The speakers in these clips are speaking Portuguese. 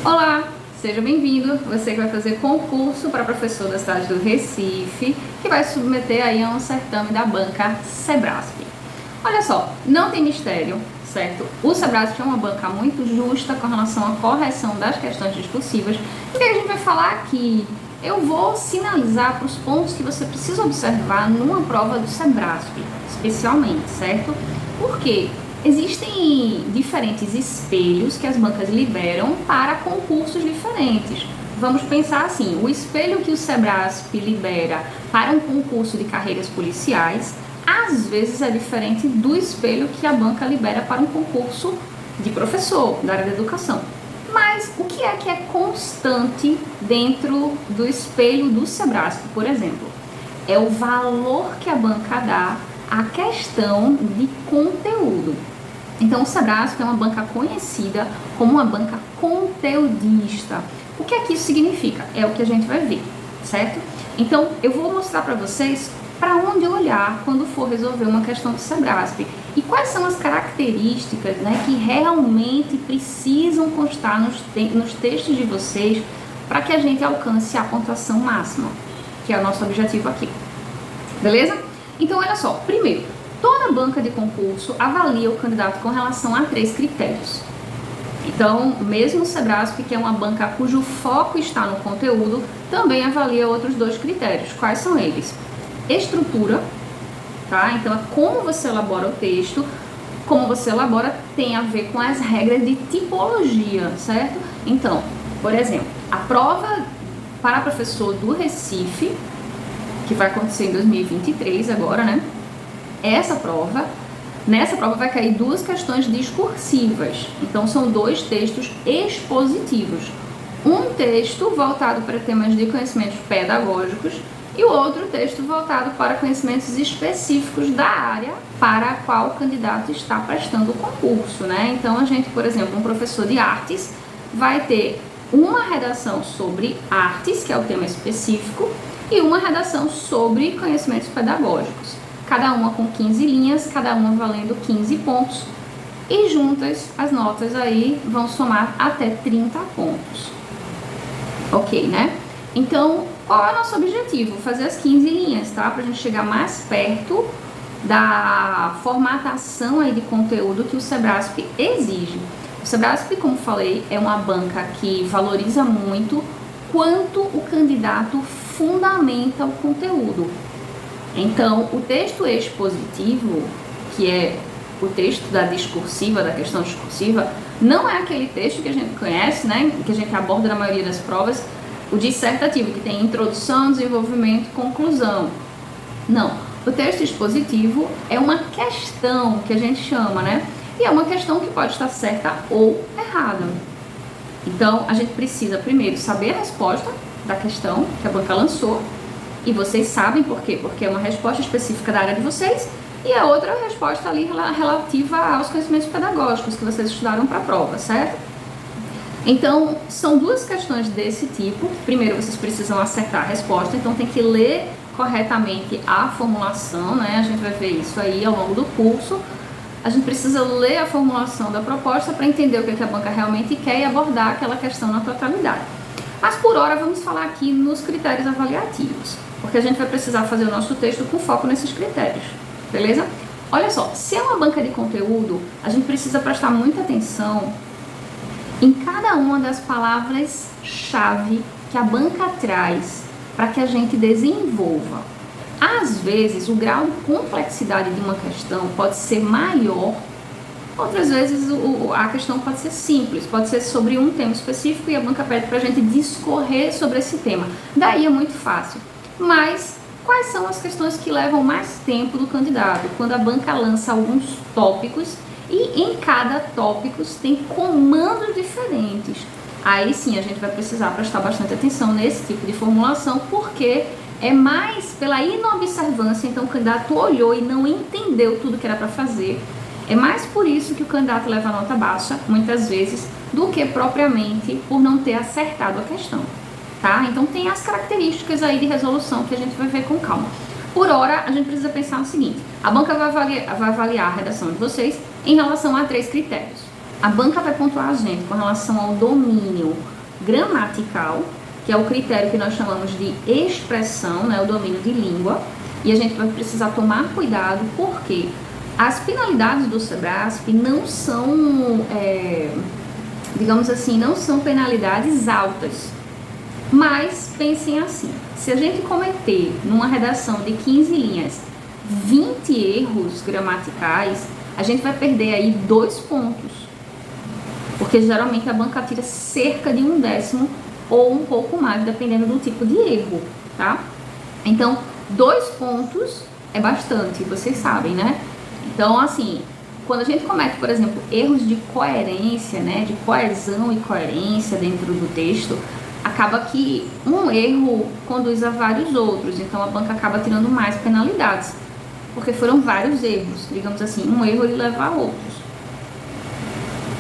Olá, seja bem-vindo, você que vai fazer concurso para professor da cidade do Recife, que vai submeter aí a um certame da banca Sebrasp. Olha só, não tem mistério, certo? O Sebrasp é uma banca muito justa com relação à correção das questões discursivas. E o que a gente vai falar aqui? Eu vou sinalizar para os pontos que você precisa observar numa prova do Sebrasp, especialmente, certo? Por quê? Existem diferentes espelhos que as bancas liberam para concursos diferentes. Vamos pensar assim, o espelho que o Sebrasp libera para um concurso de carreiras policiais, às vezes é diferente do espelho que a banca libera para um concurso de professor, da área da educação. Mas o que é constante dentro do espelho do Sebrasp, por exemplo? É o valor que a banca dá à questão de conteúdo. Então, o Sebrasp é uma banca conhecida como uma banca conteudista. O que isso significa? É o que a gente vai ver, certo? Então, eu vou mostrar para vocês para onde olhar quando for resolver uma questão do Sebrasp e quais são as características, né, que realmente precisam constar nos textos de vocês para que a gente alcance a pontuação máxima, que é o nosso objetivo aqui. Beleza? Então, olha só. Primeiro, toda banca de concurso avalia o candidato com relação a 3 critérios. Então, mesmo o Sebrasp, que é uma banca cujo foco está no conteúdo, também avalia outros 2 critérios. Quais são eles? Estrutura, tá? Então, é como você elabora o texto. Como você elabora tem a ver com as regras de tipologia, certo? Então, por exemplo, a prova para professor do Recife, que vai acontecer em 2023 agora, né? Nessa prova vai cair 2 questões discursivas. Então, são 2 textos expositivos. Um texto voltado para temas de conhecimentos pedagógicos e o outro texto voltado para conhecimentos específicos da área para a qual o candidato está prestando o concurso, né? Então, a gente, por exemplo, um professor de artes vai ter uma redação sobre artes, que é o tema específico, e uma redação sobre conhecimentos pedagógicos. Cada uma com 15 linhas, cada uma valendo 15 pontos. E juntas, as notas aí vão somar até 30 pontos. Ok, né? Então, qual é o nosso objetivo? Fazer as 15 linhas, tá? Pra gente chegar mais perto da formatação aí de conteúdo que o Sebrasp exige. O Sebrasp, como falei, é uma banca que valoriza muito quanto o candidato fundamenta o conteúdo. Então, o texto expositivo, que é o texto da discursiva, da questão discursiva, não é aquele texto que a gente conhece, né, que a gente aborda na maioria das provas, o dissertativo, que tem introdução, desenvolvimento e conclusão. Não, o texto expositivo é uma questão que a gente chama, né, e é uma questão que pode estar certa ou errada. Então, a gente precisa primeiro saber a resposta da questão que a banca lançou. E vocês sabem por quê? Porque é uma resposta específica da área de vocês e a outra resposta ali relativa aos conhecimentos pedagógicos que vocês estudaram para a prova, certo? Então, são 2 questões desse tipo. Primeiro, vocês precisam acertar a resposta, então tem que ler corretamente a formulação, né? A gente vai ver isso aí ao longo do curso. A gente precisa ler a formulação da proposta para entender o que a banca realmente quer e abordar aquela questão na totalidade. Mas por hora vamos falar aqui nos critérios avaliativos, porque a gente vai precisar fazer o nosso texto com foco nesses critérios, beleza? Olha só, se é uma banca de conteúdo, a gente precisa prestar muita atenção em cada uma das palavras-chave que a banca traz para que a gente desenvolva. Às vezes, o grau de complexidade de uma questão pode ser maior, outras vezes a questão pode ser simples, pode ser sobre um tema específico e a banca pede para a gente discorrer sobre esse tema. Daí é muito fácil. Mas quais são as questões que levam mais tempo do candidato? Quando a banca lança alguns tópicos e em cada tópico tem comandos diferentes. Aí sim a gente vai precisar prestar bastante atenção nesse tipo de formulação, porque é mais pela inobservância. Então o candidato olhou e não entendeu tudo que era para fazer. É mais por isso que o candidato leva a nota baixa, muitas vezes, do que propriamente por não ter acertado a questão. Tá? Então tem as características aí de resolução que a gente vai ver com calma. Por hora, a gente precisa pensar no seguinte: a banca vai avaliar a redação de vocês em relação a 3 critérios. A banca vai pontuar a gente com relação ao domínio gramatical, que é o critério que nós chamamos de expressão, né, o domínio de língua, e a gente vai precisar tomar cuidado porque as penalidades do SEBRASP não são, digamos assim, não são penalidades altas. Mas pensem assim, se a gente cometer numa redação de 15 linhas 20 erros gramaticais, a gente vai perder aí 2 pontos. Porque geralmente a banca tira cerca de 1/10 ou um pouco mais, dependendo do tipo de erro, tá? Então, 2 pontos é bastante, vocês sabem, né? Então, assim, quando a gente comete, por exemplo, erros de coerência, né, de coesão e coerência dentro do texto, acaba que um erro conduz a vários outros, então a banca acaba tirando mais penalidades, porque foram vários erros, digamos assim, um erro ele leva a outros.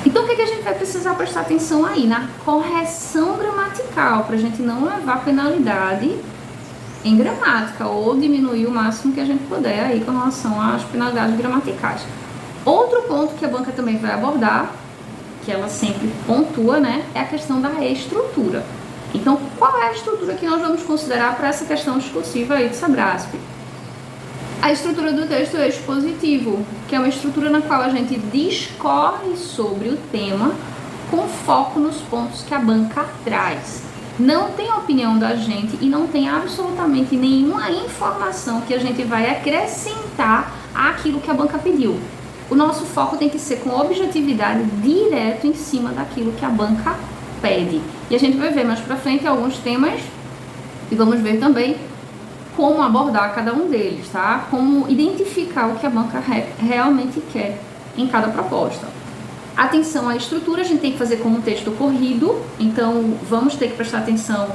Então o que a gente vai precisar prestar atenção aí? Na correção gramatical, para a gente não levar penalidade em gramática, ou diminuir o máximo que a gente puder aí com relação às penalidades gramaticais. Outro ponto que a banca também vai abordar, que ela sempre pontua, né, é a questão da estrutura. Então, qual é a estrutura que nós vamos considerar para essa questão discursiva aí do SEBRASP? A estrutura do texto expositivo, que é uma estrutura na qual a gente discorre sobre o tema com foco nos pontos que a banca traz. Não tem opinião da gente e não tem absolutamente nenhuma informação que a gente vai acrescentar àquilo que a banca pediu. O nosso foco tem que ser com objetividade direto em cima daquilo que a banca pede. E a gente vai ver mais pra frente alguns temas e vamos ver também como abordar cada um deles, tá? Como identificar o que a banca realmente quer em cada proposta. Atenção à estrutura, a gente tem que fazer como um texto corrido, então vamos ter que prestar atenção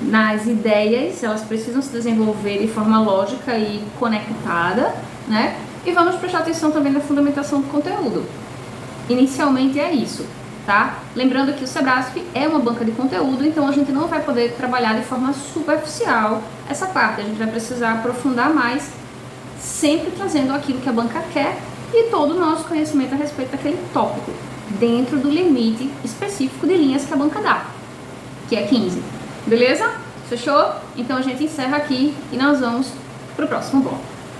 nas ideias, elas precisam se desenvolver de forma lógica e conectada, né? E vamos prestar atenção também na fundamentação do conteúdo. Inicialmente é isso, tá? Lembrando que o SEBRASP é uma banca de conteúdo, então a gente não vai poder trabalhar de forma superficial essa parte, a gente vai precisar aprofundar mais, sempre trazendo aquilo que a banca quer e todo o nosso conhecimento a respeito daquele tópico, dentro do limite específico de linhas que a banca dá, que é 15. Beleza? Fechou? Então a gente encerra aqui e nós vamos pro próximo bloco.